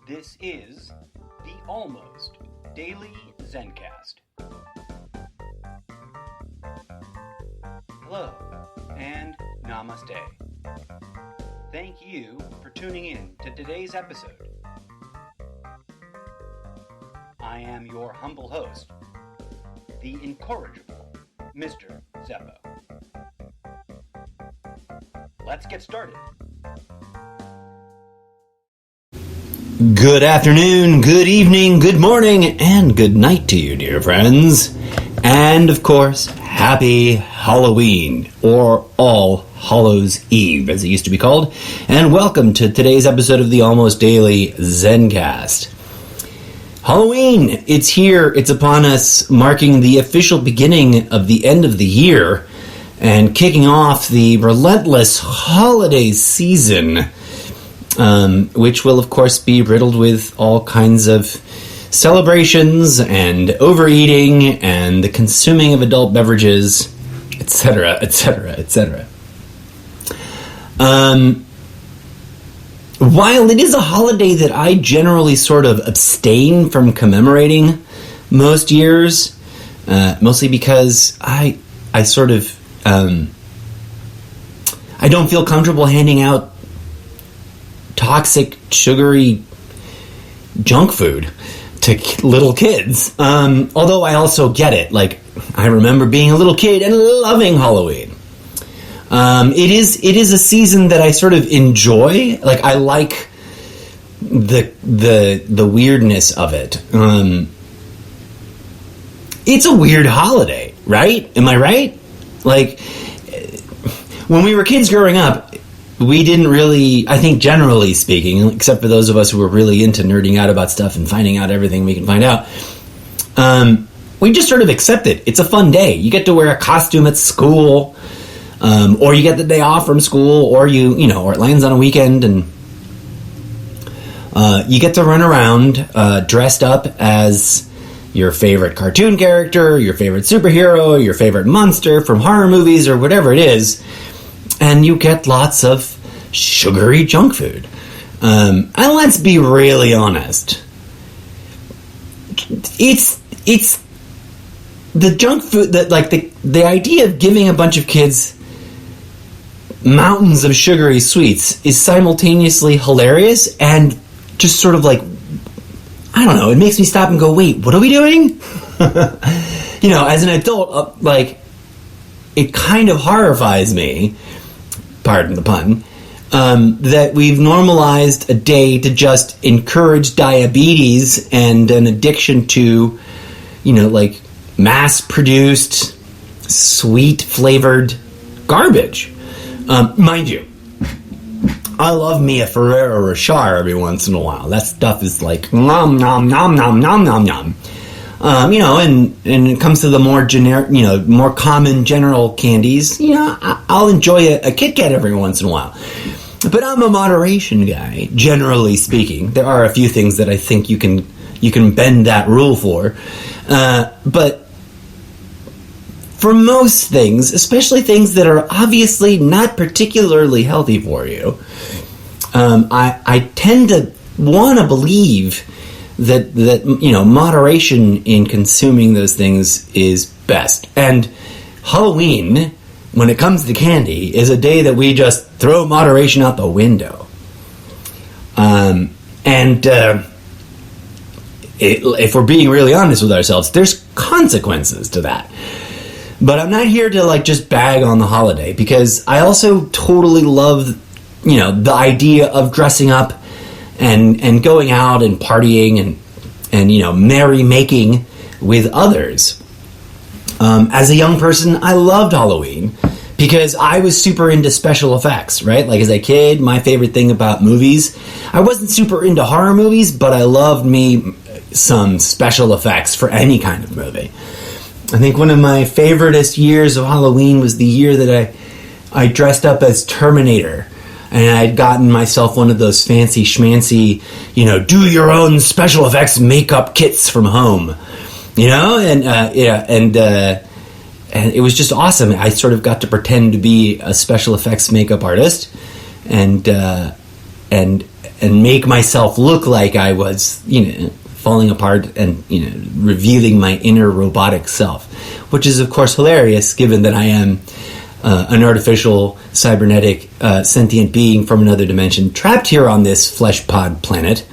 This is the Almost Daily Zencast. Hello and namaste. Thank you for tuning in to today's episode. I am your humble host, the incorrigible Mr. Zeppo. Let's get started. Good afternoon, good evening, good morning, and good night to you, dear friends. And, of course, happy Halloween, or All Hallows Eve, as it used to be called. And welcome to today's episode of the Almost Daily Zencast. Halloween, it's here, it's upon us, marking the official beginning of the end of the year, and kicking off the relentless holiday season, which will, of course, be riddled with all kinds of celebrations and overeating and the consuming of adult beverages, etc., etc., etc. While it is a holiday that I generally sort of abstain from commemorating most years, mostly because I sort of, I don't feel comfortable handing out toxic, sugary junk food to little kids. Although I also get it. Like, I remember being a little kid and loving Halloween. It is a season that I sort of enjoy. Like, I like the weirdness of it. It's a weird holiday, right? Am I right? Like, when we were kids growing up, we didn't really, I think generally speaking, except for those of us who were really into nerding out about stuff and finding out everything we can find out, we just sort of accept it. It's a fun day. You get to wear a costume at school, or you get the day off from school, or or it lands on a weekend, and you get to run around dressed up as your favorite cartoon character, your favorite superhero, your favorite monster from horror movies, or whatever it is. And you get lots of sugary junk food. And let's be really honest. It's the junk food that, like, the idea of giving a bunch of kids mountains of sugary sweets is simultaneously hilarious and just sort of like, I don't know, it makes me stop and go, wait, what are we doing? As an adult, it kind of horrifies me, pardon the pun, that we've normalized a day to just encourage diabetes and an addiction to, mass-produced, sweet-flavored garbage. Mind you, I love me a Ferrero Rocher every once in a while. That stuff is like, nom, nom, nom, nom, nom, nom, nom. And it comes to the more generic, more common general candies, I'll enjoy a Kit Kat every once in a while. But I'm a moderation guy, generally speaking. There are a few things that I think you can bend that rule for. But for most things, especially things that are obviously not particularly healthy for you, I tend to want to believe that moderation in consuming those things is best. And Halloween, when it comes to candy, is a day that we just throw moderation out the window. If we're being really honest with ourselves, there's consequences to that. But I'm not here to just bag on the holiday, because I also totally love, the idea of dressing up and going out and partying and merry-making with others. As a young person, I loved Halloween because I was super into special effects, right? Like, as a kid, my favorite thing about movies, I wasn't super into horror movies, but I loved me some special effects for any kind of movie. I think one of my favoriteest years of Halloween was the year that I dressed up as Terminator. And I'd gotten myself one of those fancy schmancy, do your own special effects makeup kits from home, and it was just awesome. I sort of got to pretend to be a special effects makeup artist, and and make myself look like I was, falling apart and, revealing my inner robotic self, which is, of course, hilarious given that I am an artificial, cybernetic, sentient being from another dimension trapped here on this flesh pod planet.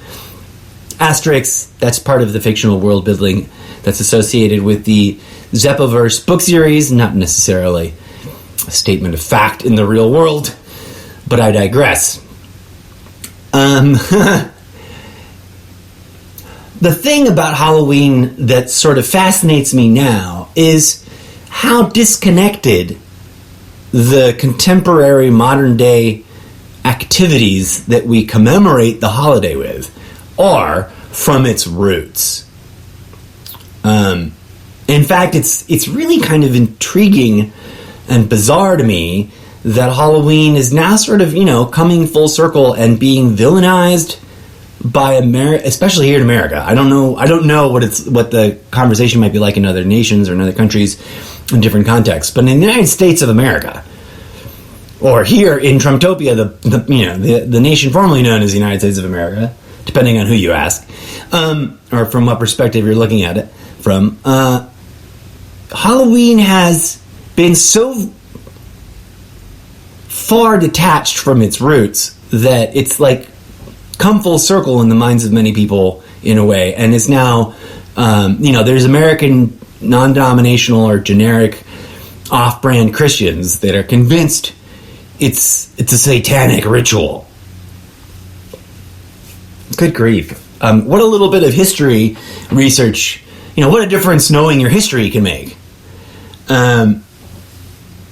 Asterisk, that's part of the fictional world building that's associated with the Zeppoverse book series, not necessarily a statement of fact in the real world, but I digress. The thing about Halloween that sort of fascinates me now is how disconnected the contemporary modern day activities that we commemorate the holiday with are from its roots. In fact, it's really kind of intriguing and bizarre to me that Halloween is now sort of, coming full circle and being villainized by America, especially here in America. I don't know what the conversation might be like in other nations or in other countries in different contexts, but in the United States of America, or here in Trumptopia, the nation formerly known as the United States of America, depending on who you ask, or from what perspective you're looking at it from, Halloween has been so far detached from its roots that it's like come full circle in the minds of many people in a way, and is now, there's American non-denominational or generic off-brand Christians that are convinced it's a satanic ritual. Good grief. What a little bit of history research, what a difference knowing your history can make. And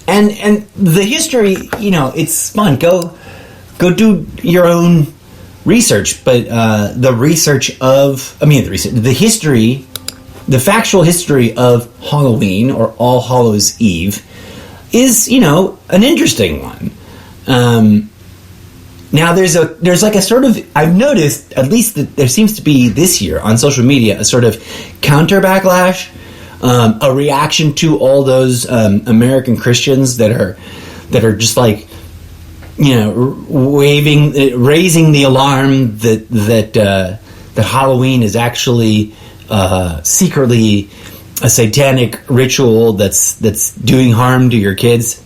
the history, it's fun. Go do your own research, but the factual history of Halloween or All Hallows Eve is, an interesting one. Now there's like a sort of, I've noticed at least that there seems to be this year on social media a sort of counter backlash, a reaction to all those American Christians that are just like, raising the alarm that Halloween is actually secretly a satanic ritual that's doing harm to your kids.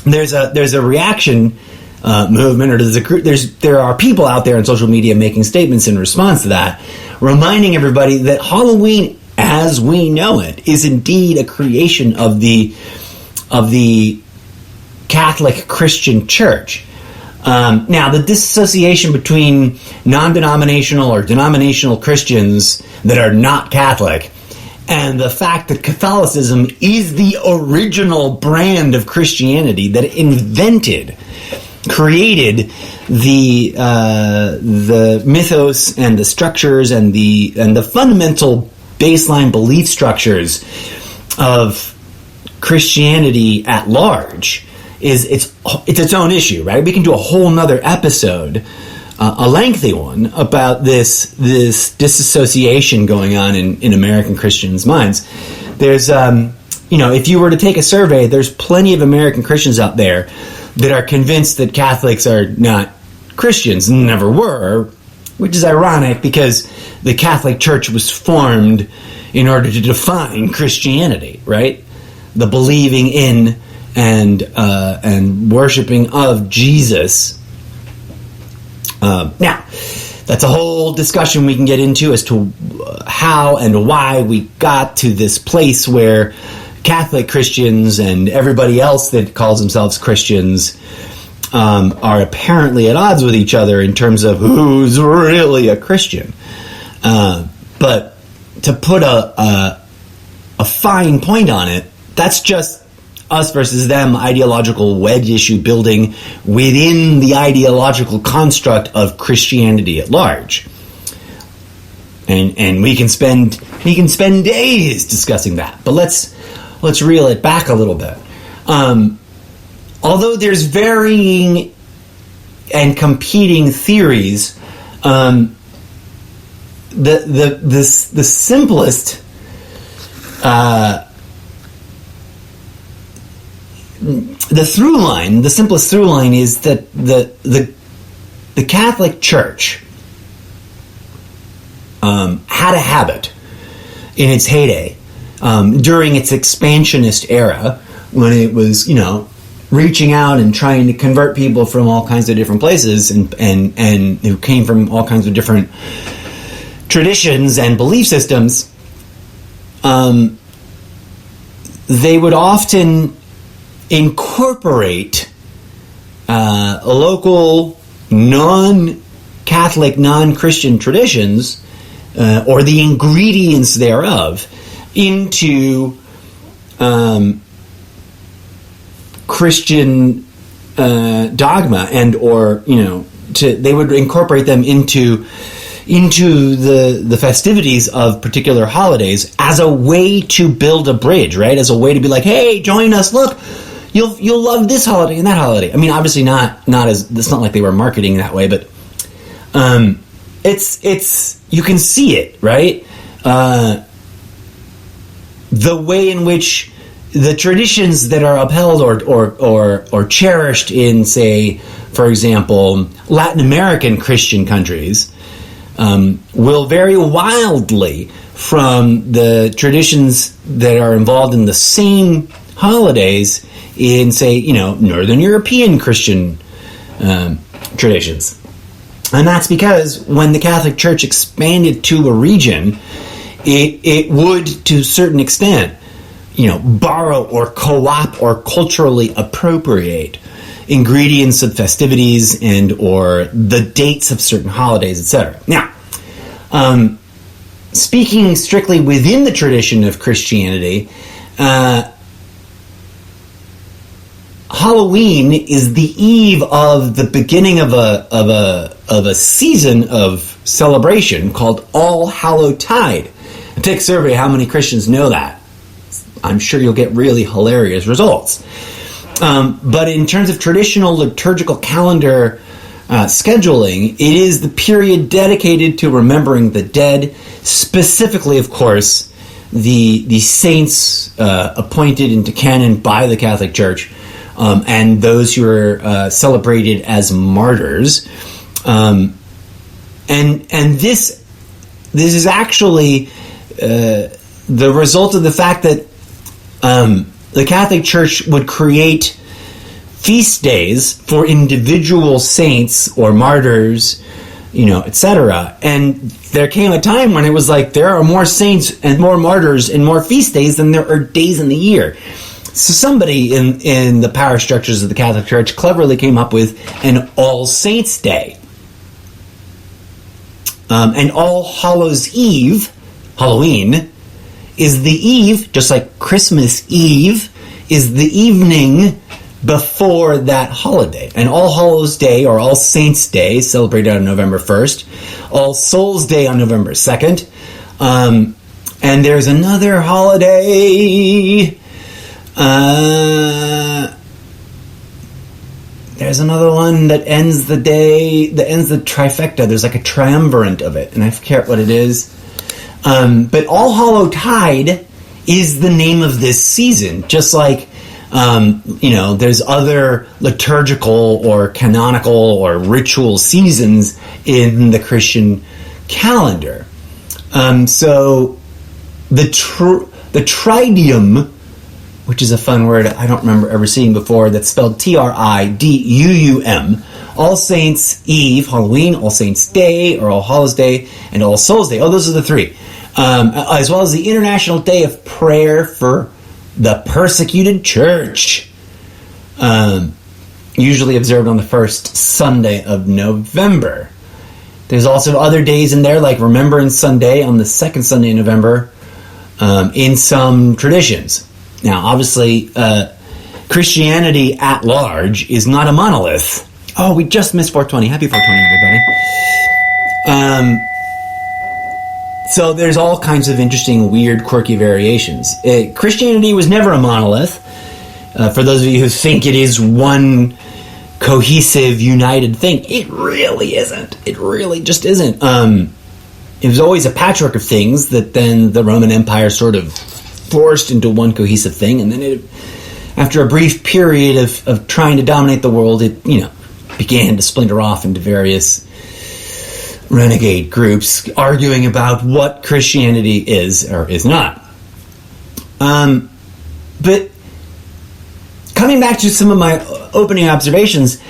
There's a reaction movement, or there are people out there on social media making statements in response to that, reminding everybody that Halloween, as we know it, is indeed a creation of the Catholic Christian Church. Now, the disassociation between non-denominational or denominational Christians that are not Catholic and the fact that Catholicism is the original brand of Christianity that created the mythos and the structures and the fundamental baseline belief structures of Christianity at large it's its own issue, right? We can do a whole nother episode, a lengthy one, about this disassociation going on in American Christians' minds. There's, if you were to take a survey, there's plenty of American Christians out there that are convinced that Catholics are not Christians, and never were, which is ironic because the Catholic Church was formed in order to define Christianity, right? The believing in and worshiping of Jesus. Now, that's a whole discussion we can get into as to how and why we got to this place where Catholic Christians and everybody else that calls themselves Christians are apparently at odds with each other in terms of who's really a Christian. But to put a fine point on it, that's just us versus them ideological wedge issue building within the ideological construct of Christianity at large. And we can spend days discussing that. But let's reel it back a little bit. Although there's varying and competing theories, the simplest the simplest through line is that the the Catholic Church had a habit in its heyday, during its expansionist era, when it was, reaching out and trying to convert people from all kinds of different places and who came from all kinds of different traditions and belief systems. They would often incorporate local non-Catholic, non-Christian traditions or the ingredients thereof into Christian dogma, and or they would incorporate them into the festivities of particular holidays as a way to build a bridge, right? As a way to be like, hey, join us. Look, you'll love this holiday and that holiday. I mean, obviously not as it's not like they were marketing that way, but it's you can see it, right? The way in which the traditions that are upheld or cherished in, say, for example, Latin American Christian countries, will vary wildly from the traditions that are involved in the same holidays in, say, Northern European Christian traditions. And that's because when the Catholic Church expanded to a region, it would, to a certain extent, borrow or co-opt or culturally appropriate ingredients of festivities and or the dates of certain holidays, etc. Now, speaking strictly within the tradition of Christianity, Halloween is the eve of the beginning of a season of celebration called All Hallowtide. Take a survey how many Christians know that. I'm sure you'll get really hilarious results. But in terms of traditional liturgical calendar scheduling, it is the period dedicated to remembering the dead, specifically, of course, the saints appointed into canon by the Catholic Church, and those who are celebrated as martyrs. And this is actually the result of the fact that the Catholic Church would create feast days for individual saints or martyrs, etc. And there came a time when it was like there are more saints and more martyrs and more feast days than there are days in the year. So somebody in the power structures of the Catholic Church cleverly came up with an All Saints Day. And All Hallows Eve, Halloween, is the eve, just like Christmas Eve, is the evening before that holiday. And All Hallows Day, or All Saints Day, celebrated on November 1st. All Souls Day on November 2nd. And there's another holiday. There's another one that ends the trifecta. There's like a triumvirate of it, and I forget what it is. But All Hallowtide is the name of this season, just like, there's other liturgical or canonical or ritual seasons in the Christian calendar. So the Triduum, which is a fun word I don't remember ever seeing before, that's spelled Triduum, All Saints Eve, Halloween, All Saints Day, or All Hallows Day, and All Souls Day. Oh, those are the three. As well as the International Day of Prayer for the Persecuted Church, usually observed on the first Sunday of November. There's also other days in there, like Remembrance Sunday on the second Sunday in November, in some traditions. Now, obviously, Christianity at large is not a monolith. Oh, we just missed 420. Happy 420, everybody. So there's all kinds of interesting, weird, quirky variations. Christianity was never a monolith. For those of you who think it is one cohesive, united thing, it really isn't. It really just isn't. It was always a patchwork of things that then the Roman Empire sort of forced into one cohesive thing, and then after a brief period of trying to dominate the world, it began to splinter off into various renegade groups arguing about what Christianity is or is not. But coming back to some of my opening observations,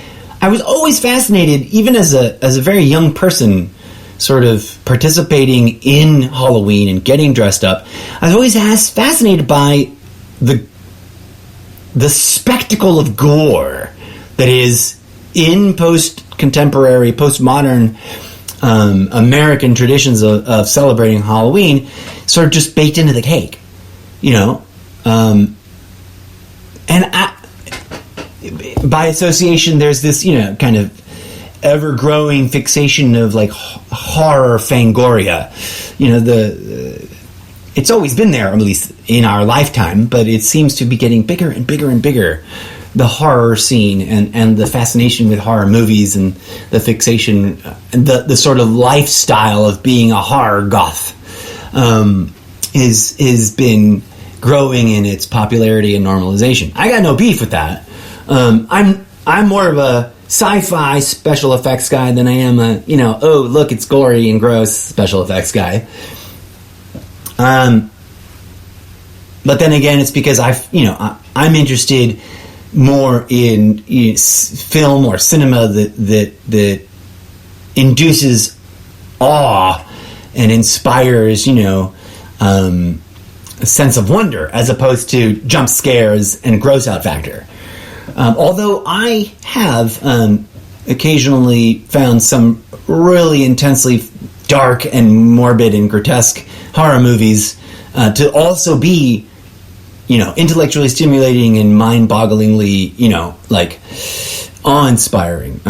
I was always fascinated, even as a very young person, sort of participating in Halloween and getting dressed up. I was always fascinated by the spectacle of gore that is in post-contemporary, postmodern American traditions of celebrating Halloween, sort of just baked into the cake, and by association, there's this, kind of ever-growing fixation of like horror fangoria. It's always been there, at least in our lifetime, but it seems to be getting bigger and bigger and bigger. The horror scene and the fascination with horror movies and the fixation and the sort of lifestyle of being a horror goth is been growing in its popularity and normalization. I got no beef with that. I'm more of a sci-fi special effects guy than I am a, oh, look, it's gory and gross special effects guy. But then again, it's because I'm interested more in film or cinema that induces awe and inspires, a sense of wonder as opposed to jump scares and gross out factor. Although I have occasionally found some really intensely dark and morbid and grotesque horror movies to also be, intellectually stimulating and mind-bogglingly, awe-inspiring.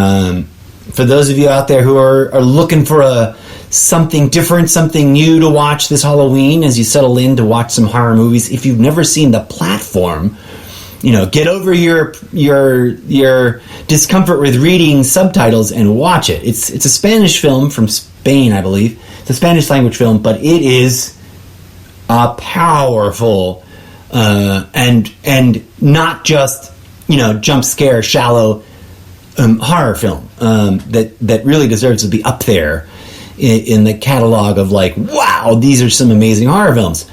For those of you out there who are looking for something different, something new to watch this Halloween as you settle in to watch some horror movies, if you've never seen The Platform, get over your discomfort with reading subtitles and watch it. It's a Spanish film from Spain, I believe. It's a Spanish language film, but it is a powerful and not just jump scare shallow horror film that really deserves to be up there in the catalog of wow, these are some amazing horror films.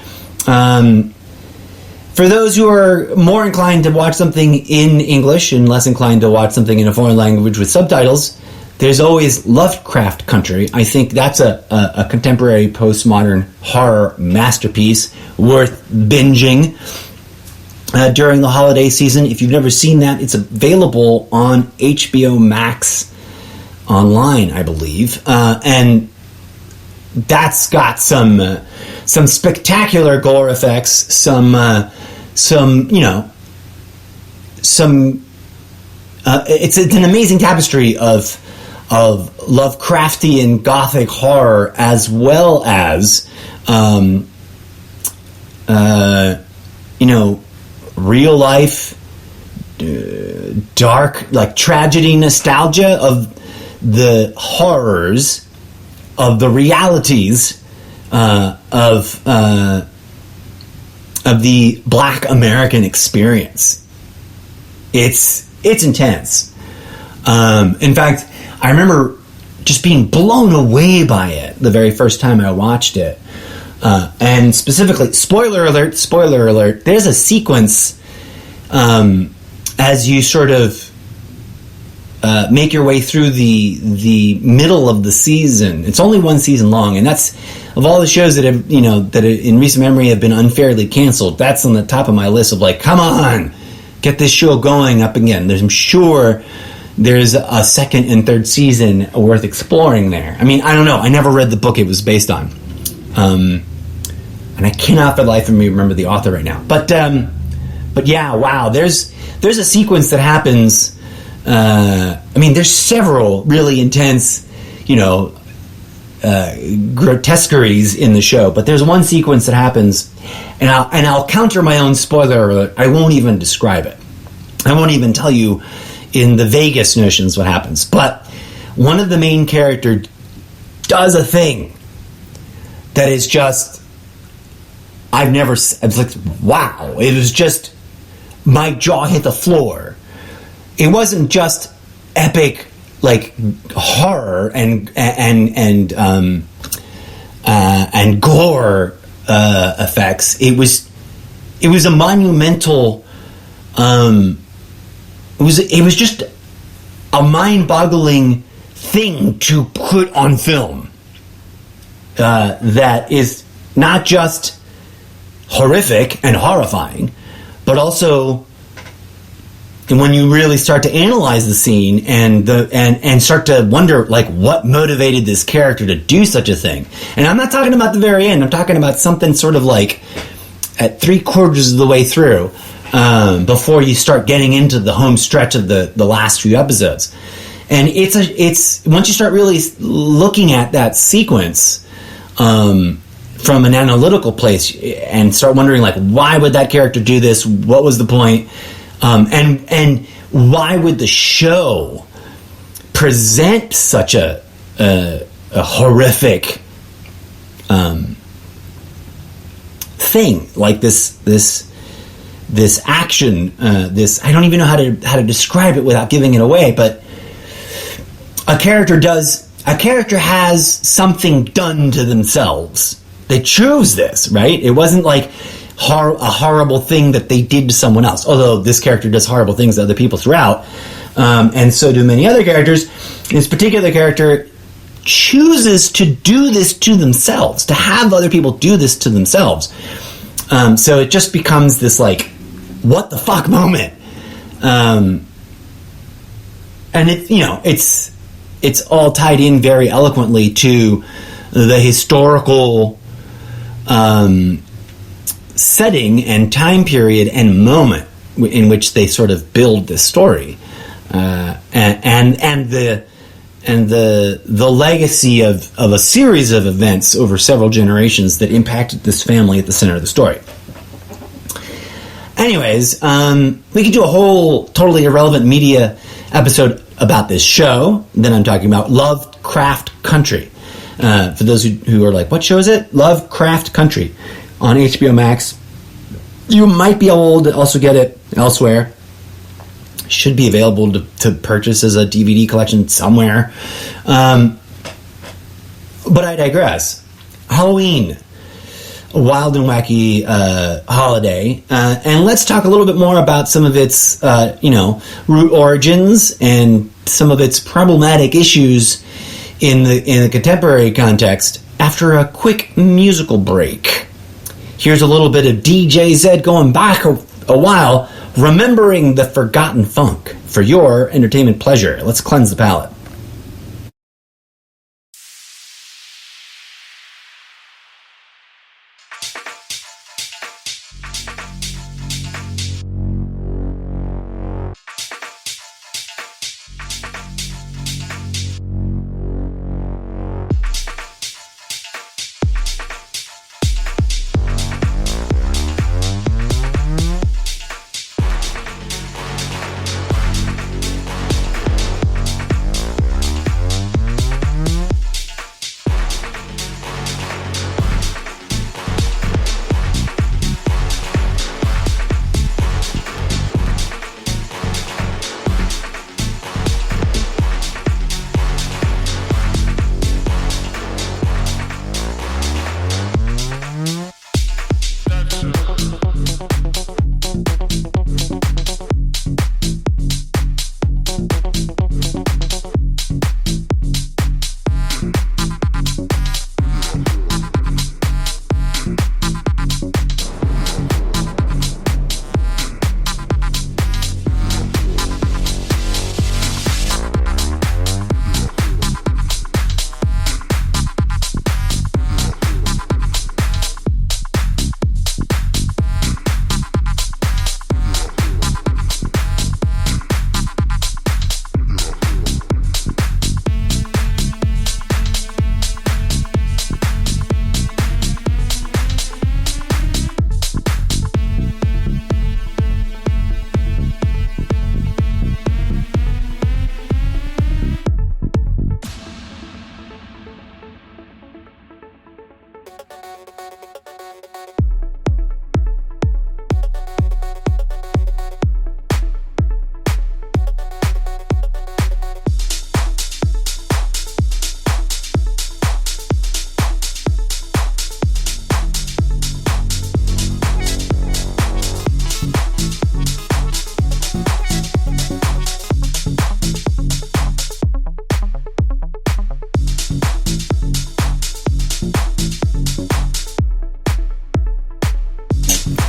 For those who are more inclined to watch something in English and less inclined to watch something in a foreign language with subtitles, there's always Lovecraft Country. I think that's a contemporary postmodern horror masterpiece worth binging during the holiday season. If you've never seen that, it's available on HBO Max online, I believe. And that's got some spectacular gore effects, it's an amazing tapestry of Lovecraftian Gothic horror, as well as real life dark tragedy nostalgia of the horrors of the realities of the Black American experience. It's intense. In fact, I remember just being blown away by it the very first time I watched it. And specifically, spoiler alert, there's a sequence as you sort of make your way through the middle of the season. It's only one season long, and that's, of all the shows that have, that in recent memory have been unfairly canceled, that's on the top of my list of come on, get this show going up again. I'm sure there's a second and third season worth exploring there. I mean, I don't know. I never read the book it was based on. And I cannot for the life of me remember the author right now. But yeah, wow. There's a sequence that happens. There's several really intense, grotesqueries in the show, but there's one sequence that happens, and I'll counter my own spoiler alert. I won't even describe it. I won't even tell you in the vaguest notions what happens. But one of the main characters does a thing that is just, I was like, wow. It was just, my jaw hit the floor. It wasn't just epic like horror and gore effects. It was a monumental. It was just a mind-boggling thing to put on film. That is not just horrific and horrifying, but also, and when you really start to analyze the scene and start to wonder, like, what motivated this character to do such a thing. And I'm not talking about the very end. I'm talking about something sort of like at 3/4 of the way through, before you start getting into the home stretch of the last few episodes. And it's once you start really looking at that sequence from an analytical place and start wondering, like, why would that character do this? What was the point? And why would the show present such a horrific thing like this action? I don't even know how to describe it without giving it away. But a character has something done to themselves. They chose this, right? It wasn't like a horrible thing that they did to someone else. Although this character does horrible things to other people throughout, and so do many other characters. This particular character chooses to do this to themselves, to have other people do this to themselves. So it just becomes this, like, what the fuck moment. And it's all tied in very eloquently to the historical setting and time period and moment in which they sort of build this story, and the legacy of a series of events over several generations that impacted this family at the center of the story. Anyways, we could do a whole totally irrelevant media episode about this show that I'm talking about, Lovecraft Country. For those who are like, what show is it? Lovecraft Country on HBO Max. You might be able to also get it elsewhere. Should be available to purchase as a DVD collection somewhere. But I digress. Halloween, a wild and wacky holiday. And let's talk a little bit more about some of its root origins and some of its problematic issues in the contemporary context after a quick musical break. Here's a little bit of DJ Zed going back a while, remembering the forgotten funk for your entertainment pleasure. Let's cleanse the palate.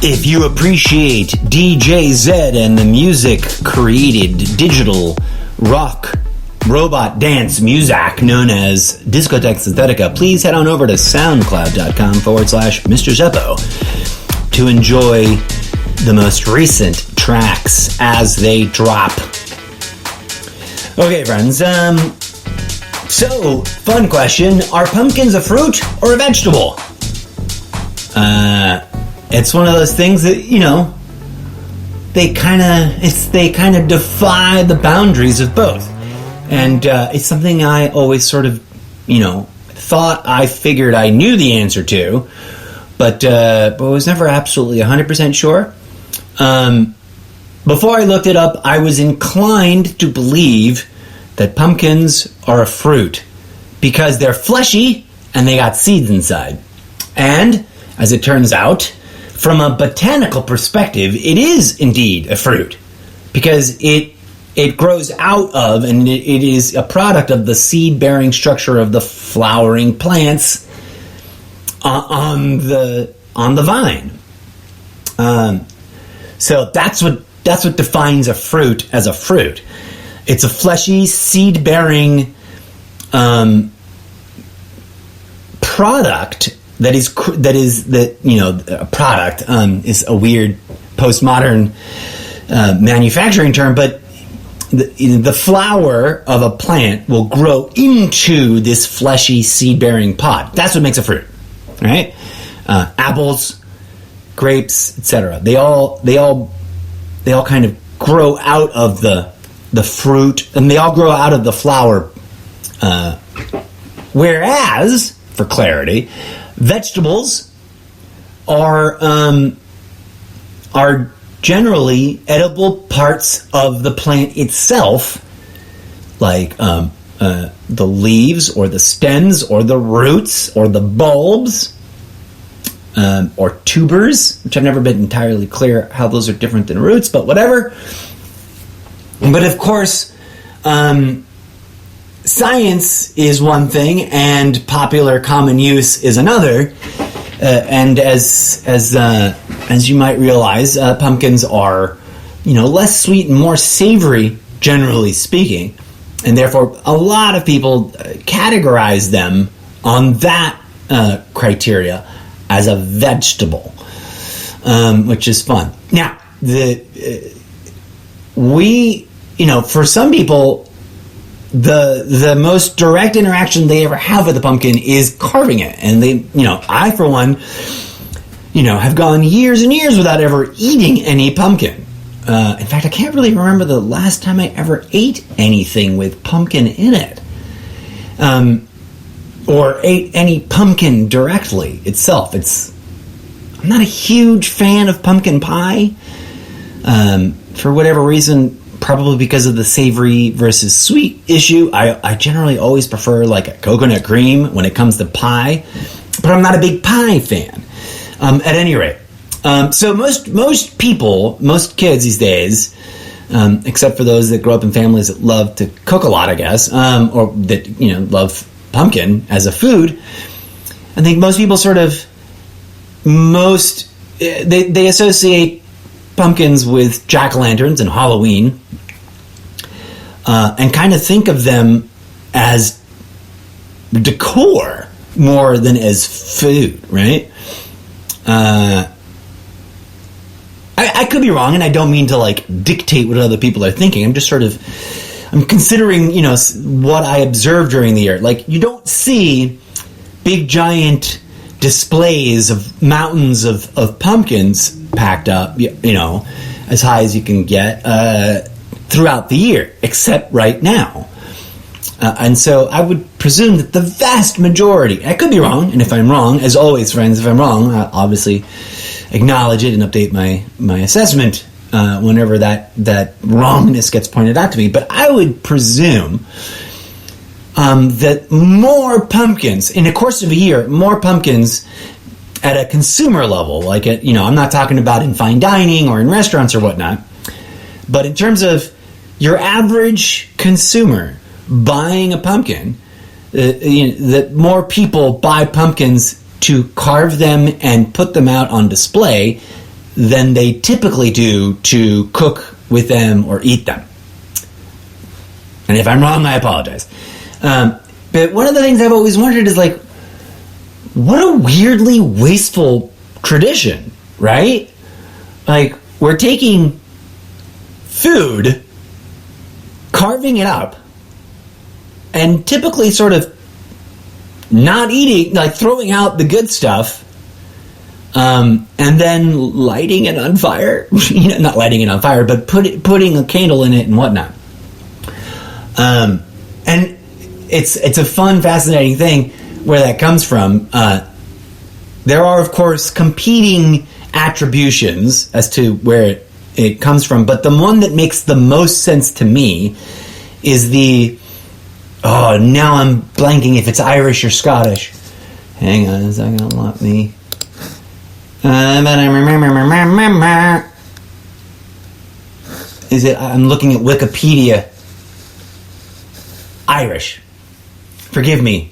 If you appreciate DJ Zed and the music created digital rock robot dance music known as Discotheque Synthetica, please head on over to soundcloud.com/Mr. Zeppo to enjoy the most recent tracks as they drop. Okay, friends, so, fun question. Are pumpkins a fruit or a vegetable? It's one of those things that, you know, they kind of defy the boundaries of both. And it's something I always sort of, you know, I figured I knew the answer to, but was never absolutely 100% sure. Before I looked it up, I was inclined to believe that pumpkins are a fruit because they're fleshy and they got seeds inside. And, as it turns out, from a botanical perspective, it is indeed a fruit because it grows out of, and it is a product of the seed-bearing structure of the flowering plants on the vine. So that's what defines a fruit as a fruit. It's a fleshy, seed-bearing product a product is a weird postmodern manufacturing term, but the flower of a plant will grow into this fleshy seed-bearing pod. That's what makes a fruit, right? Apples, grapes, etc. They all kind of grow out of the fruit, and they all grow out of the flower. Whereas, for clarity, vegetables are generally edible parts of the plant itself, like the leaves or the stems or the roots or the bulbs or tubers, which I've never been entirely clear how those are different than roots, but whatever. But of course, science is one thing and popular common use is another. And as you might realize, pumpkins are, less sweet and more savory, generally speaking, and therefore a lot of people categorize them on that criteria as a vegetable, which is fun. Now, for some people, the most direct interaction they ever have with a pumpkin is carving it. And I, for one, have gone years and years without ever eating any pumpkin. In fact, I can't really remember the last time I ever ate anything with pumpkin in it. Or ate any pumpkin directly itself. I'm not a huge fan of pumpkin pie. For whatever reason, probably because of the savory versus sweet issue, I generally always prefer like a coconut cream when it comes to pie, but I'm not a big pie fan. At any rate, so most people, most kids these days, except for those that grow up in families that love to cook a lot, I guess, or that love pumpkin as a food, I think most people they associate pumpkins with jack-o'-lanterns and Halloween, and kind of think of them as decor more than as food, right? I could be wrong, and I don't mean to dictate what other people are thinking. I'm just I'm considering, what I observed during the year. You don't see big giant displays of mountains of pumpkins packed up, as high as you can get throughout the year, except right now. And so I would presume that the vast majority, I could be wrong, and if I'm wrong, as always, friends, if I'm wrong, I'll obviously acknowledge it and update my assessment whenever that wrongness gets pointed out to me. But I would presume that more pumpkins, in the course of a year, more pumpkins at a consumer level, I'm not talking about in fine dining or in restaurants or whatnot, but in terms of your average consumer buying a pumpkin, that more people buy pumpkins to carve them and put them out on display than they typically do to cook with them or eat them. And if I'm wrong, I apologize. But one of the things I've always wondered is, like, what a weirdly wasteful tradition, right? Like, we're taking food, carving it up, and typically sort of not eating, like throwing out the good stuff, and then lighting it on fire. Not lighting it on fire, but putting a candle in it and whatnot. And it's a fun, fascinating thing where that comes from. There are, of course, competing attributions as to where it comes from, but the one that makes the most sense to me is now I'm blanking if it's Irish or Scottish. Hang on a second, let me... I'm looking at Wikipedia. Irish. Forgive me.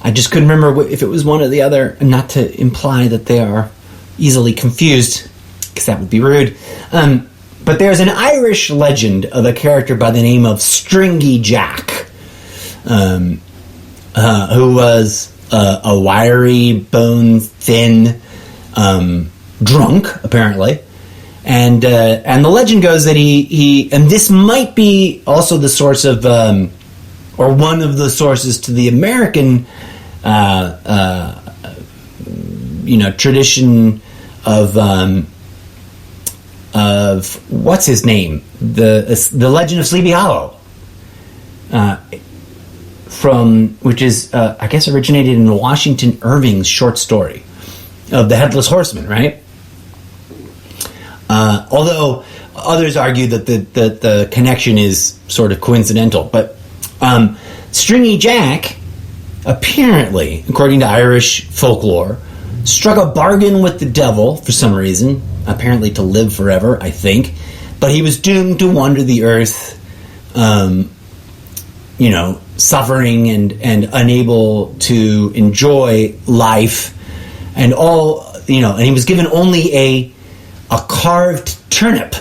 I just couldn't remember if it was one or the other, not to imply that they are easily confused, because that would be rude. But there's an Irish legend of a character by the name of Stringy Jack, who was a wiry, bone-thin drunk, apparently. And the legend goes that he and this might be also the source of, or one of the sources to the American, tradition of what's his name, the Legend of Sleepy Hollow, which is I guess originated in Washington Irving's short story of the Headless Horseman, right? Although others argue that the connection is sort of coincidental, but Stringy Jack apparently, according to Irish folklore, struck a bargain with the devil for some reason, apparently to live forever, I think, but he was doomed to wander the earth, suffering and unable to enjoy life, and and he was given only a carved turnip,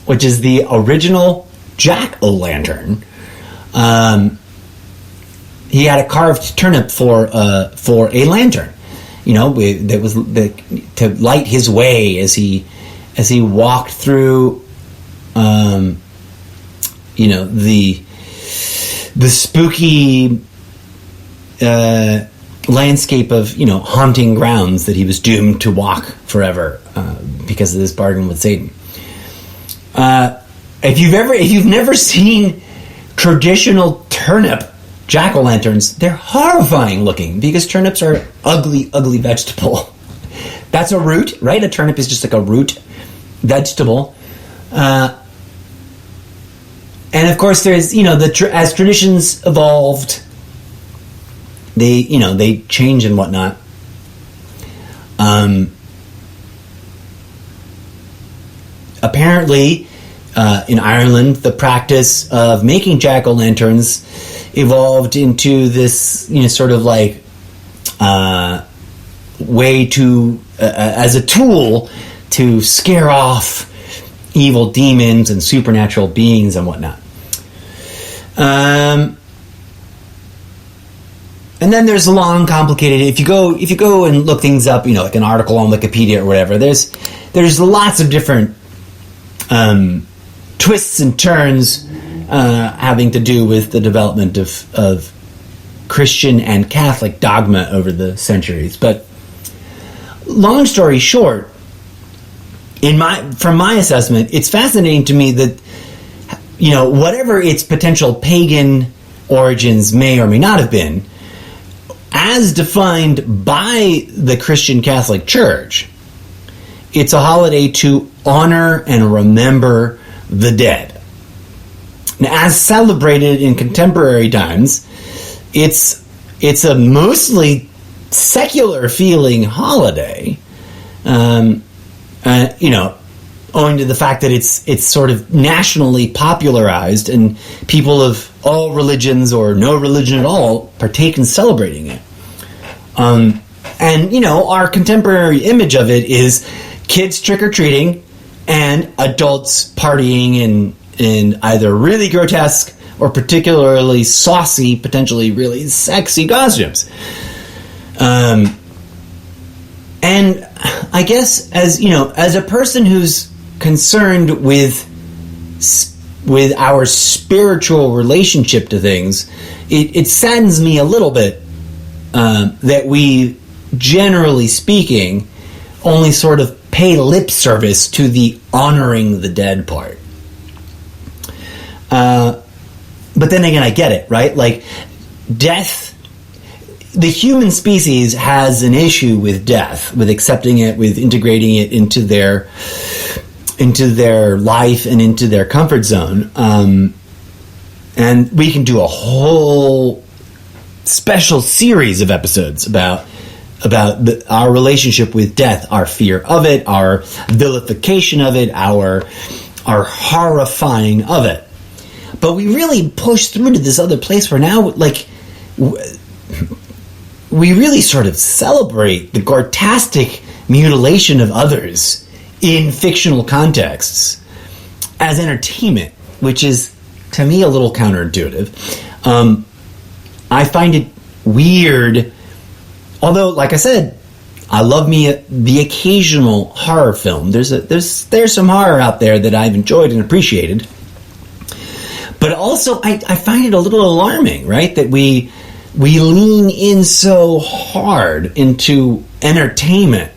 which is the original jack-o'-lantern. He had a carved turnip for a lantern, that was to light his way as he walked through, the spooky landscape of haunting grounds that he was doomed to walk forever because of this bargain with Satan. If you've never seen traditional turnip jack-o'-lanterns, they're horrifying looking because turnips are ugly vegetable. That's a root, right? A turnip is just like a root vegetable. And of course, there's as traditions evolved, they change and whatnot. Apparently, in Ireland, the practice of making jack-o'-lanterns evolved into this, sort of like way to, as a tool to scare off evil demons and supernatural beings and whatnot. And then there's a long, complicated. If you go and look things up, like an article on Wikipedia or whatever, there's lots of different twists and turns having to do with the development of Christian and Catholic dogma over the centuries. But long story short, from my assessment, it's fascinating to me that whatever its potential pagan origins may or may not have been, as defined by the Christian Catholic Church, it's a holiday to honor and remember the dead. Now, as celebrated in contemporary times, it's a mostly secular feeling holiday, owing to the fact that it's sort of nationally popularized and people of all religions or no religion at all partake in celebrating it. And our contemporary image of it is kids trick-or-treating and adults partying in either really grotesque or particularly saucy, potentially really sexy costumes. And I guess as a person who's concerned with our spiritual relationship to things, it saddens me a little bit that we, generally speaking, only sort of pay lip service to the honoring the dead part. But then again, I get it, right? Like, death, the human species has an issue with death, with accepting it, with integrating it into their life and into their comfort zone. And we can do a whole special series of episodes about our relationship with death, our fear of it, our vilification of it, our horrifying of it. But we really push through to this other place where now, like, we really sort of celebrate the gortastic mutilation of others in fictional contexts as entertainment, which is, to me, a little counterintuitive. I find it weird, although, like I said, I love me the occasional horror film. There's some horror out there that I've enjoyed and appreciated. But also, I find it a little alarming, right? That we lean in so hard into entertainment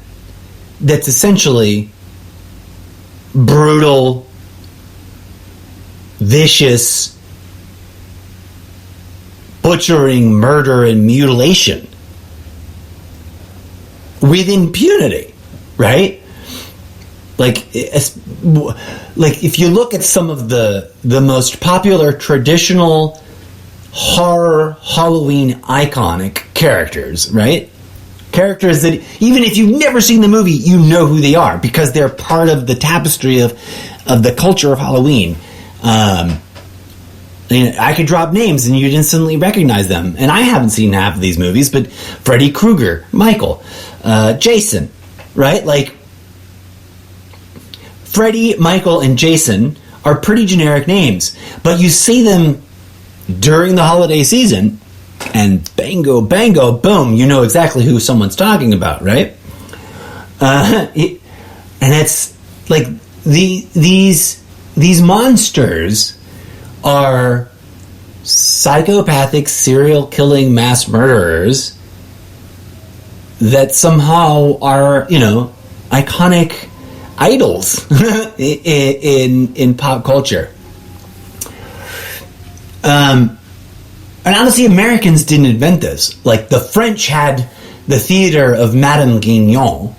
that's essentially brutal, vicious, butchering, murder, and mutilation with impunity, right? Like if you look at some of the most popular traditional horror Halloween iconic characters, right? Characters that even if you've never seen the movie, you know who they are because they're part of the tapestry of the culture of Halloween. I could drop names and you'd instantly recognize them. And I haven't seen half of these movies, but Freddy Krueger, Michael, Jason, right? Like, Freddy, Michael, and Jason are pretty generic names, but you see them during the holiday season, and bango, boom, you know exactly who someone's talking about, right? And it's like these monsters are psychopathic, serial-killing mass murderers that somehow are, iconic idols in pop culture. And honestly, Americans didn't invent this. Like, the French had the theater of Madame Guignon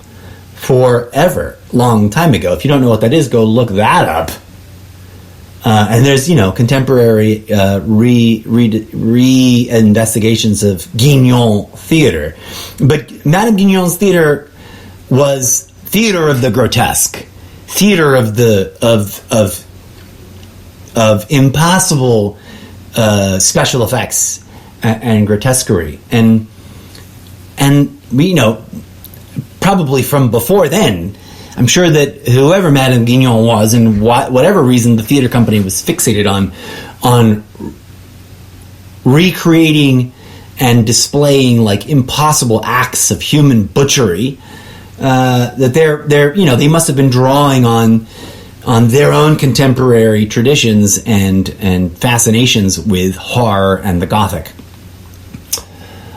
forever, long time ago. If you don't know what that is, go look that up. And there's, contemporary re-investigations of Guignon theater. But Madame Guignon's theater was theater of the grotesque, theater of impossible special effects and grotesquerie, and we probably from before then. I'm sure that whoever Madame Guignon was, and whatever reason the theater company was fixated on recreating and displaying like impossible acts of human butchery, that they must have been drawing on their own contemporary traditions and fascinations with horror and the Gothic.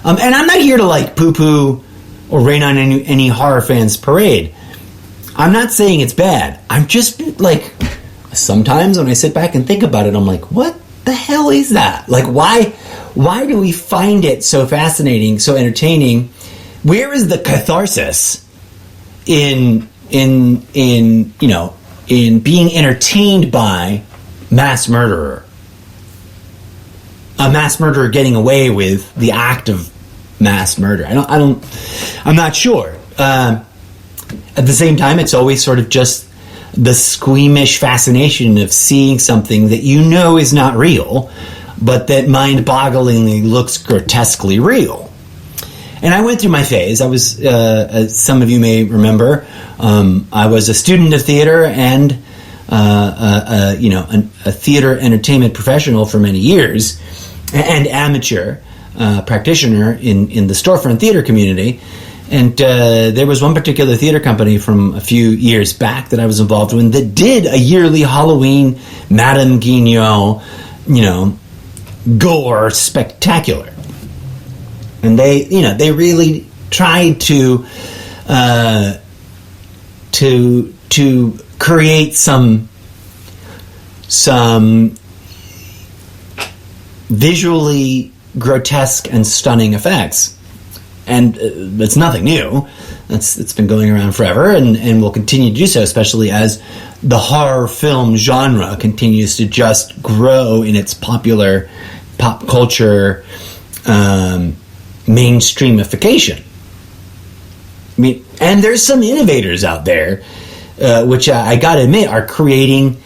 And I'm not here to like poo-poo or rain on any horror fans' parade. I'm not saying it's bad. I'm just like, sometimes when I sit back and think about it, I'm like, what the hell is that? Like, why do we find it so fascinating, so entertaining? Where is the catharsis in being entertained by mass murderer? A mass murderer getting away with the act of mass murder. I'm not sure. At the same time, it's always sort of just the squeamish fascination of seeing something that you know is not real, but that mind-bogglingly looks grotesquely real. And I went through my phase. I was, as some of you may remember, I was a student of theater and a theater entertainment professional for many years, and amateur practitioner in the storefront theater community. And there was one particular theater company from a few years back that I was involved in that did a yearly Halloween Madame Guignol, gore spectacular. And they really tried to create some visually grotesque and stunning effects. And it's nothing new. It's been going around forever and will continue to do so, especially as the horror film genre continues to just grow in its popular pop culture mainstreamification. I mean, and there's some innovators out there, which I gotta admit are creating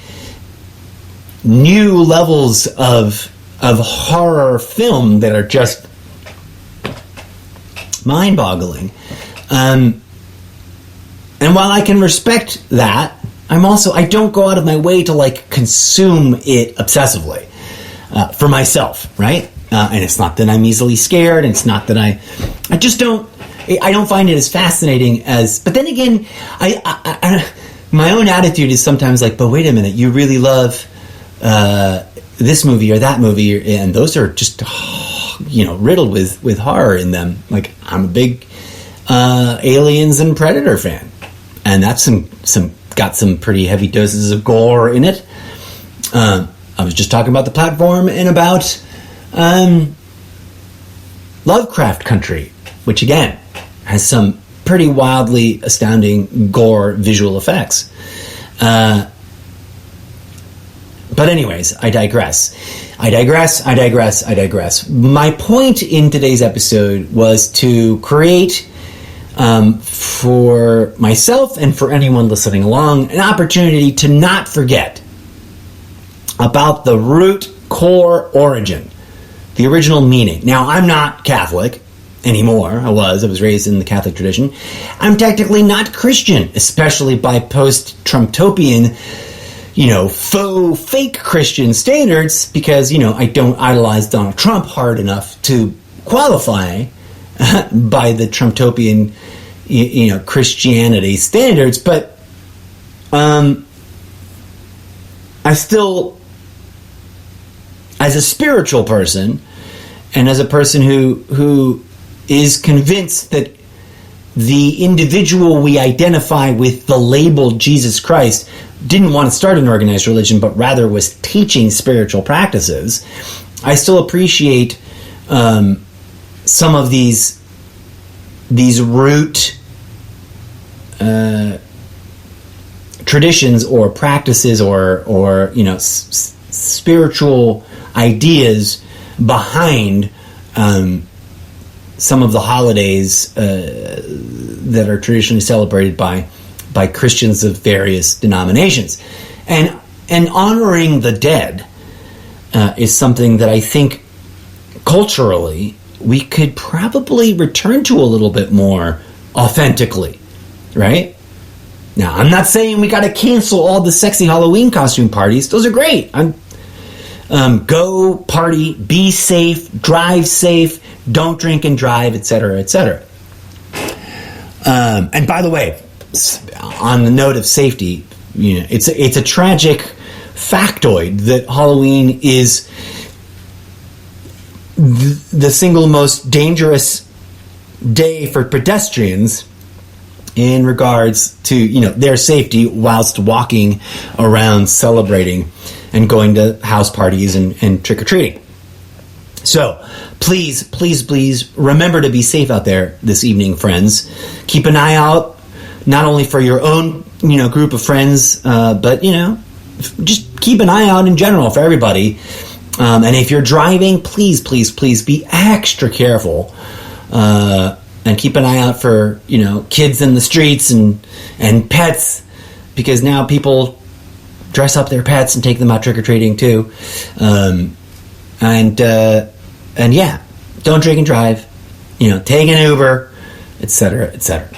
new levels of horror film that are just mind-boggling. And while I can respect that, I don't go out of my way to consume it obsessively for myself, right? And it's not that I'm easily scared, and it's not that I don't find it as fascinating as. But then again, I my own attitude is sometimes but wait a minute, you really love this movie or that movie, and those are just riddled with horror in them. I'm a big Aliens and Predator fan, and that's got some pretty heavy doses of gore in it. I was just talking about The Platform and about Lovecraft Country, which again has some pretty wildly astounding gore visual effects. But anyways, I digress. My point in today's episode was to create, for myself and for anyone listening along, an opportunity to not forget about the root core origin, the original meaning. Now, I'm not Catholic anymore. I was raised in the Catholic tradition. I'm technically not Christian, especially by post-Trump-topian faux fake Christian standards, because, I don't idolize Donald Trump hard enough to qualify by the Trump-topian, Christianity standards. But I still, as a spiritual person, and as a person who is convinced that the individual we identify with the label Jesus Christ didn't want to start an organized religion, but rather was teaching spiritual practices, I still appreciate some of these root traditions or practices or spiritual ideas behind some of the holidays that are traditionally celebrated by Christians of various denominations. And honoring the dead is something that I think culturally we could probably return to a little bit more authentically, right? Now, I'm not saying we got to cancel all the sexy Halloween costume parties. Those are great. Go party, be safe, drive safe, don't drink and drive, etc., etc. And by the way, on the note of safety, it's a tragic factoid that Halloween is the single most dangerous day for pedestrians in regards to their safety whilst walking around celebrating and going to house parties and trick-or-treating. So please remember to be safe out there this evening, friends. Keep an eye out not only for your own group of friends, but just keep an eye out in general for everybody. And if you're driving, please be extra careful, and keep an eye out for kids in the streets and pets, because now people dress up their pets and take them out trick-or-treating too. And yeah, don't drink and drive. take an Uber, etc., etc.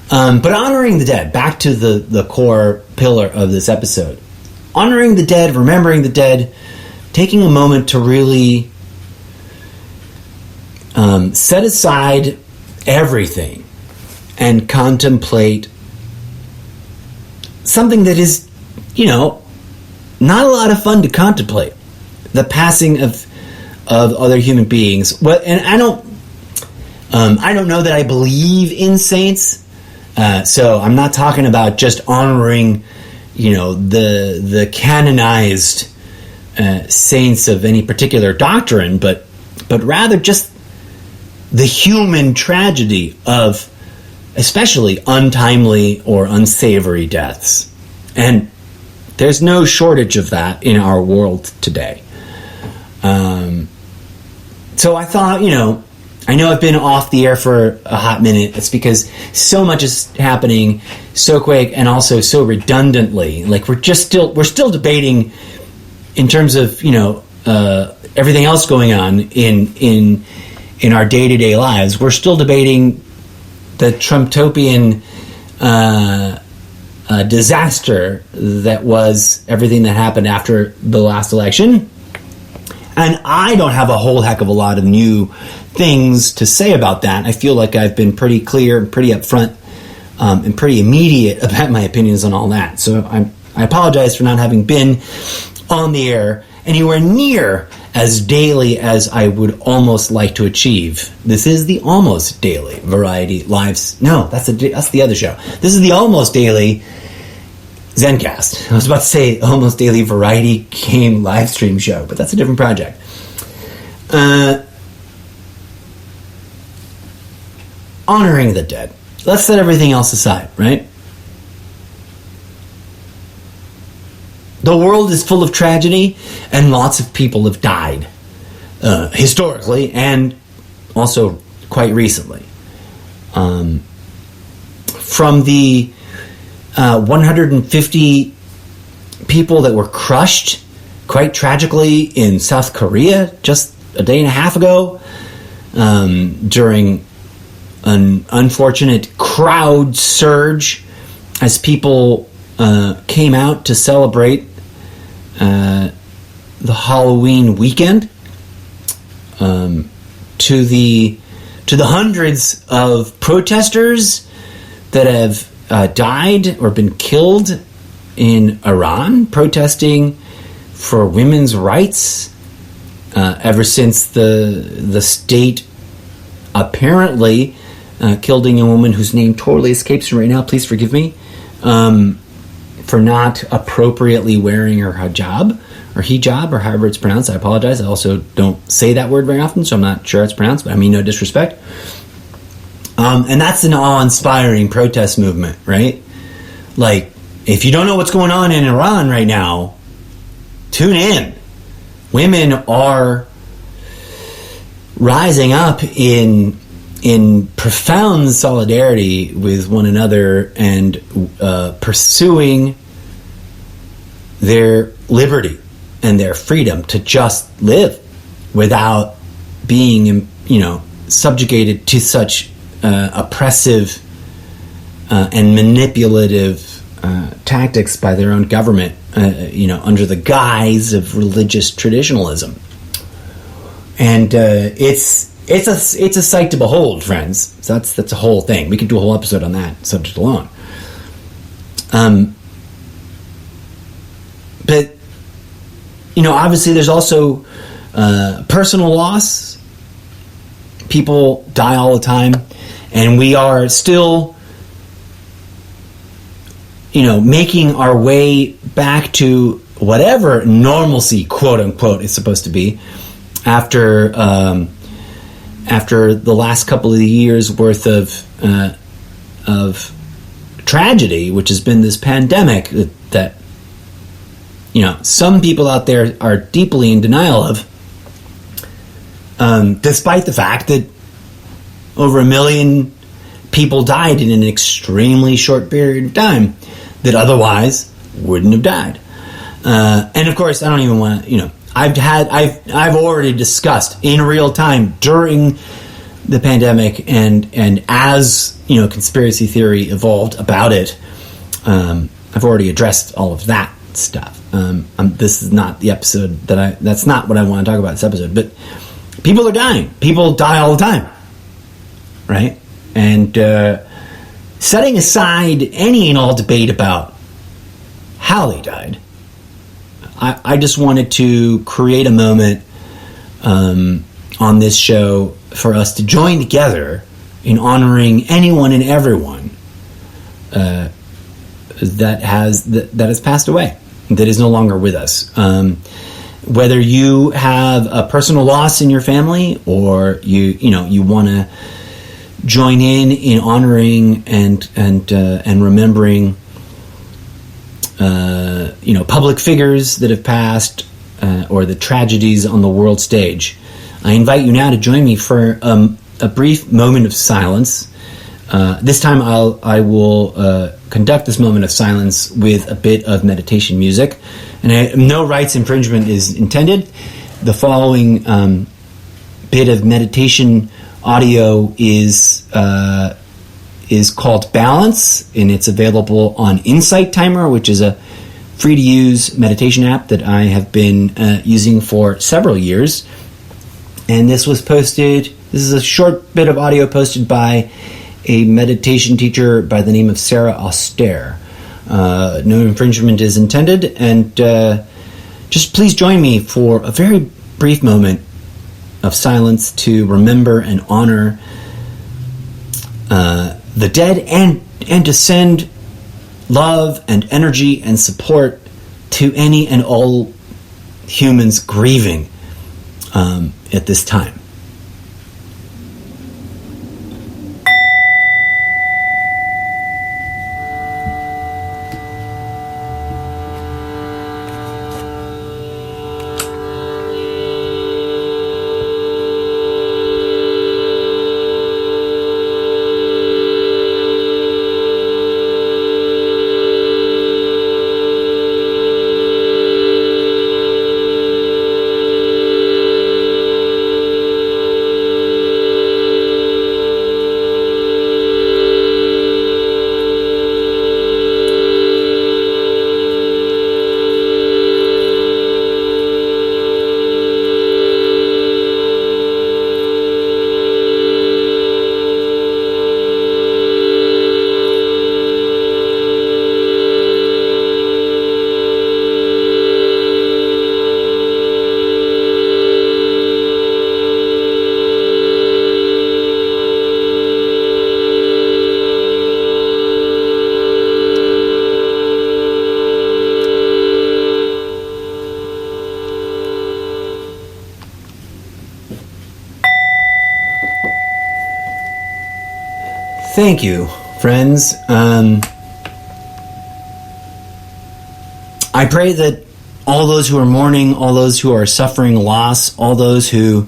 But honoring the dead, back to the core pillar of this episode. Honoring the dead, remembering the dead, taking a moment to really set aside everything and contemplate something that is, not a lot of fun to contemplate. The passing of other human beings. And I don't know that I believe in saints. So I'm not talking about just honoring, the canonized saints of any particular doctrine, but rather just the human tragedy of especially untimely or unsavory deaths. And there's no shortage of that in our world today. So I thought, I know I've been off the air for a hot minute. It's because so much is happening so quick and also so redundantly. Like we're still debating in terms of, everything else going on in our day-to-day lives. We're still debating the Trumptopian disaster that was everything that happened after the last election. And I don't have a whole heck of a lot of new things to say about that. I feel like I've been pretty clear and pretty upfront and pretty immediate about my opinions on all that. So I apologize for not having been on the air anywhere near as daily as I would almost like to achieve. This is the Almost Daily Variety Lives. No, that's the other show. This is the Almost Daily Zencast. I was about to say Almost Daily Variety Game live stream show, but that's a different project. Honoring the dead. Let's set everything else aside, right? The world is full of tragedy, and lots of people have died, historically, and also quite recently. From the 150 people that were crushed, quite tragically, in South Korea just a day and a half ago, during an unfortunate crowd surge as people came out to celebrate the Halloween weekend, to the hundreds of protesters that have died or been killed in Iran protesting for women's rights ever since the state apparently killing a woman whose name totally escapes me right now. Please forgive me. For not appropriately wearing her hijab or hijab or however it's pronounced. I apologize. I also don't say that word very often, so I'm not sure it's pronounced, but I mean no disrespect. And that's an awe-inspiring protest movement, right? Like, if you don't know what's going on in Iran right now, tune in. Women are rising up in profound solidarity with one another and pursuing their liberty and their freedom to just live without being, subjugated to such oppressive and manipulative tactics by their own government, under the guise of religious traditionalism. And it's a sight to behold, friends. So that's a whole thing. We could do a whole episode on that subject alone. But obviously, there's also personal loss. People die all the time, and we are still, making our way back to whatever normalcy, quote unquote, is supposed to be after the last couple of years worth of tragedy, which has been this pandemic that some people out there are deeply in denial of, despite the fact that over 1 million people died in an extremely short period of time that otherwise wouldn't have died. And of course, I don't even want to, I've already discussed in real time during the pandemic, and as conspiracy theory evolved about it, I've already addressed all of that stuff. This is not the episode that's not what I want to talk about this episode, but people are dying. People die all the time, right? And setting aside any and all debate about how they died, I just wanted to create a moment on this show for us to join together in honoring anyone and everyone that has passed away, that is no longer with us. Whether you have a personal loss in your family, or you want to join in honoring and remembering public figures that have passed, or the tragedies on the world stage, I invite you now to join me for a brief moment of silence. This time I will conduct this moment of silence with a bit of meditation music, and no rights infringement is intended. The following bit of meditation audio is called Balance, and it's available on Insight Timer, which is a free-to-use meditation app that I have been using for several years. And this is a short bit of audio posted by a meditation teacher by the name of Sarah Auster. No infringement is intended, and just please join me for a very brief moment of silence to remember and honor the dead, and to send love and energy and support to any and all humans grieving at this time. Thank you, friends. I pray that all those who are mourning, all those who are suffering loss, all those who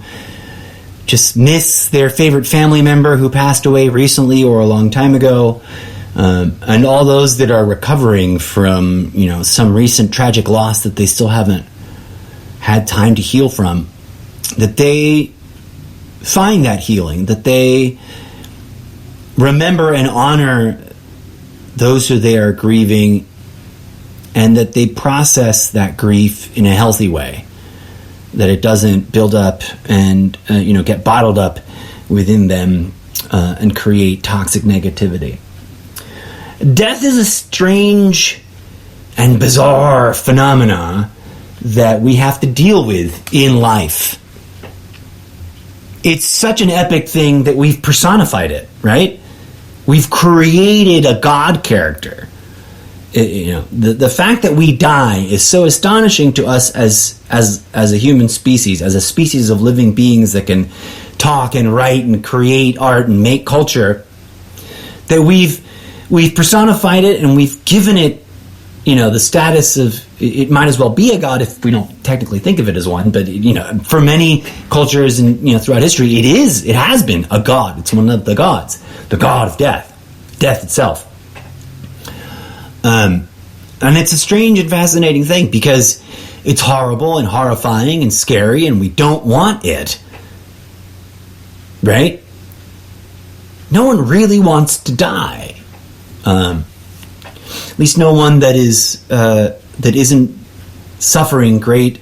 just miss their favorite family member who passed away recently or a long time ago, and all those that are recovering from, some recent tragic loss that they still haven't had time to heal from, that they find that healing, that they remember and honor those who they are grieving, and that they process that grief in a healthy way, that it doesn't build up and get bottled up within them and create toxic negativity. Death is a strange and bizarre phenomena that we have to deal with in life. It's such an epic thing that we've personified it, right? We've created a God character. The fact that we die is so astonishing to us as a human species, as a species of living beings that can talk and write and create art and make culture, that we've personified it and we've given it, the status of, it might as well be a god if we don't technically think of it as one, but for many cultures and throughout history, it has been a god. It's one of the gods, the god of death itself. And it's a strange and fascinating thing because it's horrible and horrifying and scary, and we don't want it, right? no one really wants to die. At least no one that isn't suffering great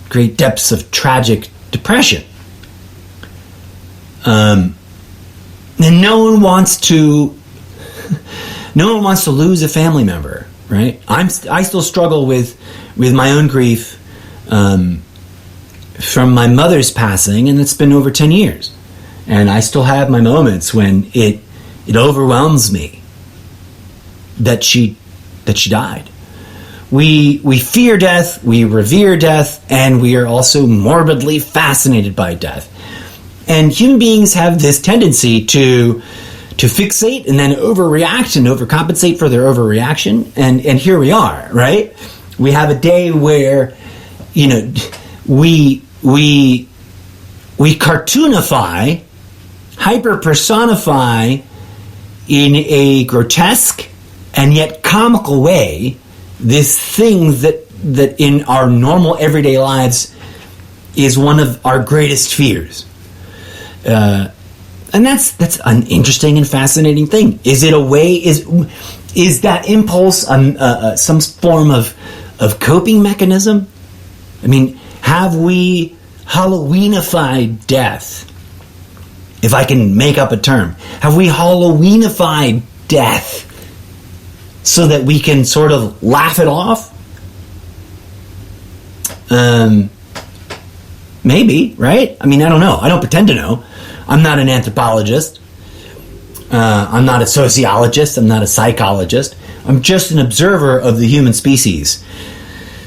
great depths of tragic depression. And no one wants to lose a family member, right? I still struggle with my own grief from my mother's passing, and it's been over 10 years. And I still have my moments when it overwhelms me that she died. We fear death, we revere death, and we are also morbidly fascinated by death. And human beings have this tendency to fixate and then overreact and overcompensate for their overreaction. And here we are, right? We have a day where, we cartoonify, hyper-personify in a grotesque and yet comical way this thing that in our normal everyday lives is one of our greatest fears. And that's an interesting and fascinating thing. Is it a way, is that impulse some form of coping mechanism? I mean, have we Halloweenified death? If I can make up a term. Have we Halloweenified death so that we can sort of laugh it off? Maybe, right? I mean, I don't know. I don't pretend to know. I'm not an anthropologist. I'm not a sociologist. I'm not a psychologist. I'm just an observer of the human species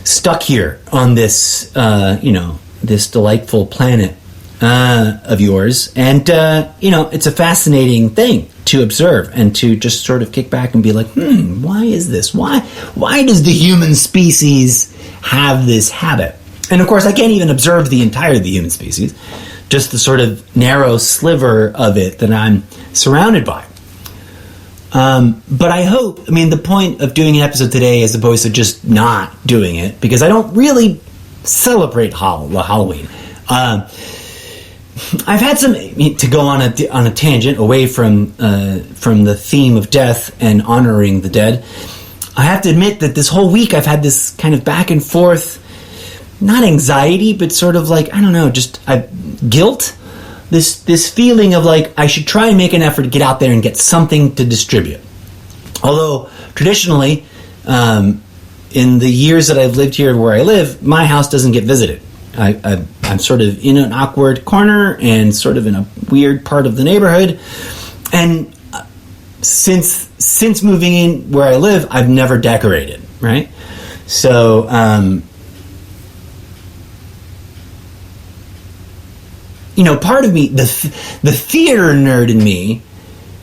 stuck here on this, this delightful planet of yours. And, it's a fascinating thing to observe and to just sort of kick back and be like, why is this? Why does the human species have this habit? And of course, I can't even observe the entirety of the human species, just the sort of narrow sliver of it that I'm surrounded by. But I hope, the point of doing an episode today as opposed to just not doing it, because I don't really celebrate Halloween. I've had to go on a tangent away from the theme of death and honoring the dead. I have to admit that this whole week I've had this kind of back and forth, not anxiety, but sort of like, I don't know, just guilt. This feeling of like I should try and make an effort to get out there and get something to distribute. Although traditionally, in the years that I've lived here where I live, my house doesn't get visited. I'm sort of in an awkward corner and sort of in a weird part of the neighborhood. And since moving in where I live, I've never decorated, right? So, part of me, the theater nerd in me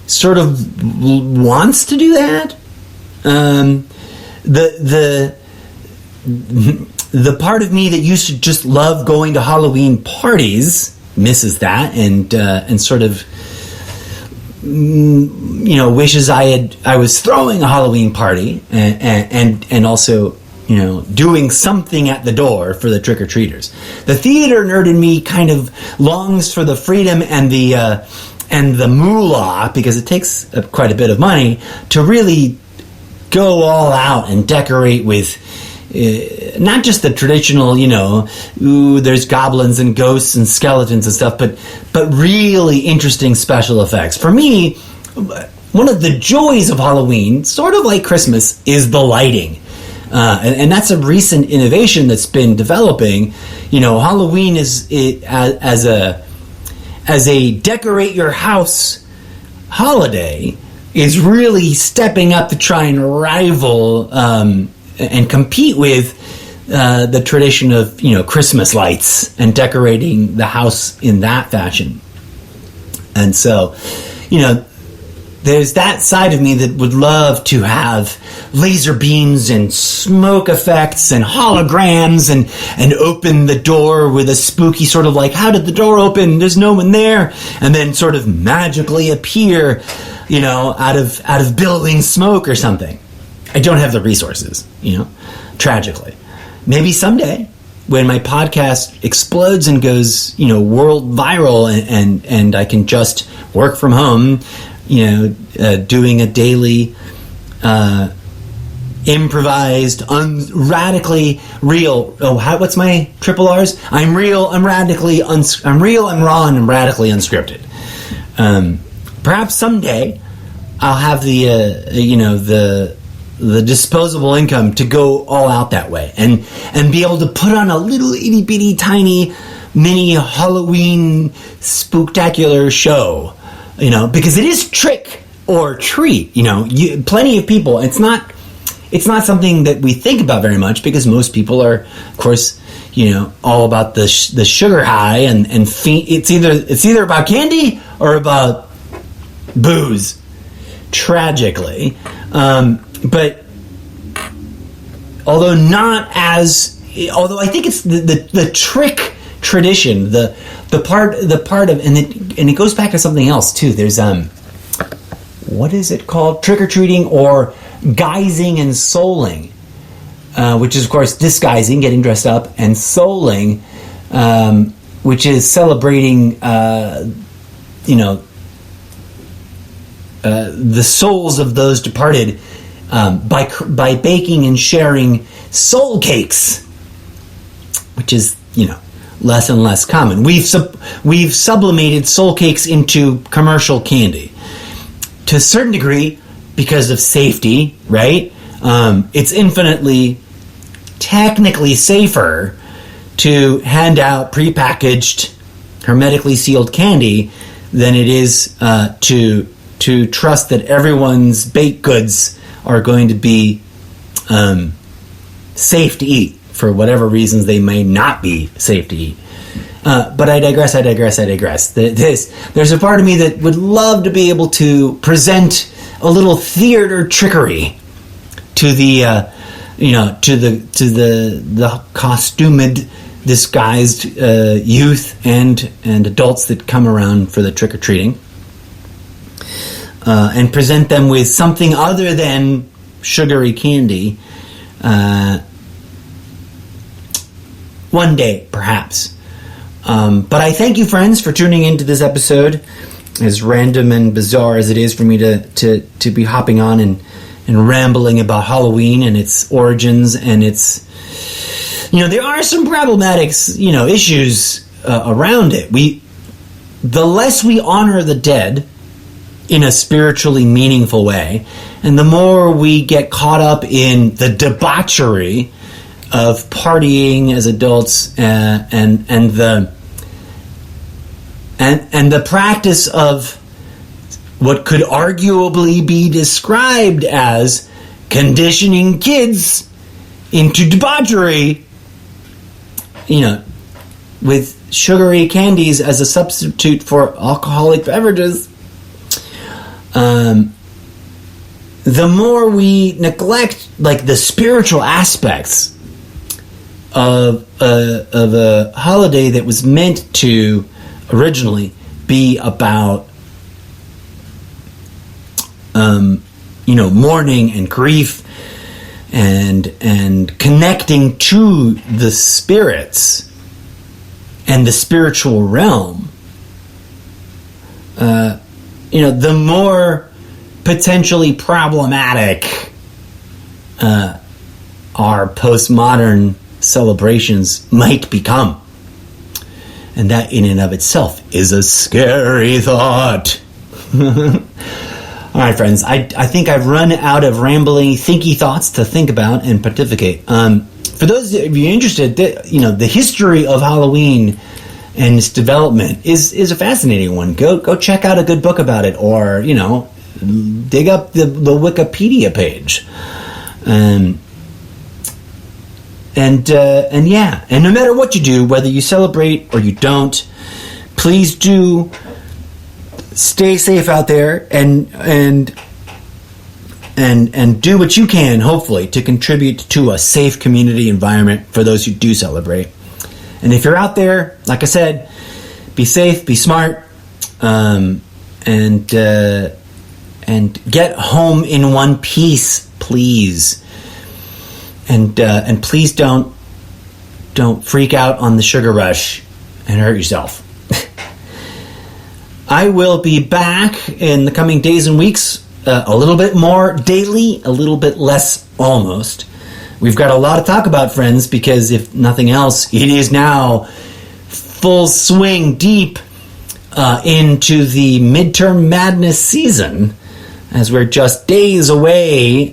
sort of wants to do that. The part of me that used to just love going to Halloween parties misses that and sort of wishes I was throwing a Halloween party and also doing something at the door for the trick-or-treaters. The theater nerd in me kind of longs for the freedom and the moolah, because it takes quite a bit of money to really go all out and decorate with not just the traditional, there's goblins and ghosts and skeletons and stuff, but really interesting special effects. For me, one of the joys of Halloween, sort of like Christmas, is the lighting. And that's a recent innovation that's been developing. Halloween is as a decorate your house holiday is really stepping up to try and rival and compete with the tradition of Christmas lights and decorating the house in that fashion. And so, there's that side of me that would love to have laser beams and smoke effects and holograms and open the door with a spooky sort of like, how did the door open? There's no one there. And then sort of magically appear, out of billowing smoke or something. I don't have the resources, tragically. Maybe someday, when my podcast explodes and goes, world viral, and I can just work from home, doing a daily improvised, radically real. What's my triple R's? I'm real. I'm radically. I'm real. I'm raw, and I'm radically unscripted. Perhaps someday I'll have the disposable income to go all out that way, and be able to put on a little itty bitty tiny mini Halloween spooktacular show. Because it is trick or treat. Plenty of people. It's not something that we think about very much because most people are, of course, all about the sugar high and it's either about candy or about booze, tragically. But although I think it's the trick tradition, the part of, and it goes back to something else too. There's what is it called? Trick-or-treating or guising and souling, which is, of course, disguising, getting dressed up, and souling, which is celebrating, the souls of those departed by baking and sharing soul cakes, which is, less and less common. We've sublimated soul cakes into commercial candy to a certain degree because of safety, right? It's infinitely technically safer to hand out prepackaged, hermetically sealed candy than it is to trust that everyone's baked goods are going to be safe to eat for whatever reasons they may not be safe to eat. But I digress. There's a part of me that would love to be able to present a little theater trickery to the costumed, disguised youth and adults that come around for the trick or treating, and present them with something other than sugary candy. One day, perhaps. But I thank you, friends, for tuning into this episode, as random and bizarre as it is for me to be hopping on and rambling about Halloween and its origins and its, there are some problematic, issues around it. The less we honor the dead in a spiritually meaningful way, and the more we get caught up in the debauchery of partying as adults and the practice of what could arguably be described as conditioning kids into debauchery, with sugary candies as a substitute for alcoholic beverages. The more we neglect the spiritual aspects of a holiday that was meant to originally be about mourning and grief and connecting to the spirits and the spiritual realm, the more potentially problematic our postmodern celebrations might become. And that in and of itself is a scary thought. All right, friends, I think I've run out of rambling, thinky thoughts to think about and pontificate. For those of you interested, the history of Halloween and its development is a fascinating one. Go check out a good book about it, or dig up the Wikipedia page. And no matter what you do, whether you celebrate or you don't, please do stay safe out there and do what you can, hopefully, to contribute to a safe community environment for those who do celebrate. And if you're out there, like I said, be safe, be smart, and get home in one piece, please. And please don't don't freak out on the sugar rush and hurt yourself. I will be back in the coming days and weeks, a little bit more daily, a little bit less almost. We've got a lot to talk about, friends, because if nothing else, it is now full swing deep into the midterm madness season, as we're just days away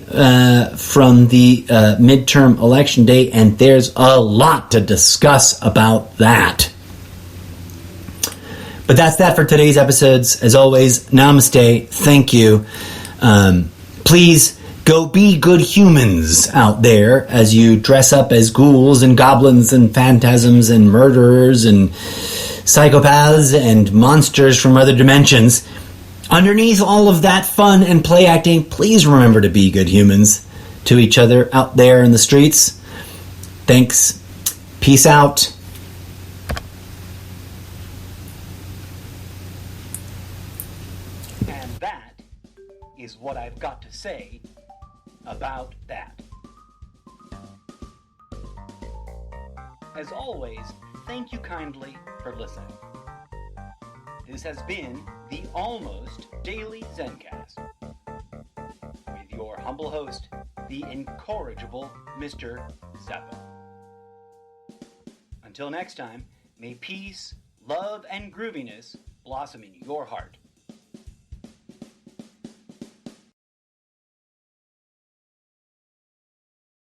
from the midterm election day, and there's a lot to discuss about that. But that's that for today's episodes. As always, namaste, thank you. Please go be good humans out there as you dress up as ghouls and goblins and phantasms and murderers and psychopaths and monsters from other dimensions. Underneath all of that fun and play acting, please remember to be good humans to each other out there in the streets. Thanks. Peace out. And that is what I've got to say about that. As always, thank you kindly for listening. This has been the Almost Daily Zencast with your humble host, the incorrigible Mr. Zappa. Until next time, may peace, love, and grooviness blossom in your heart.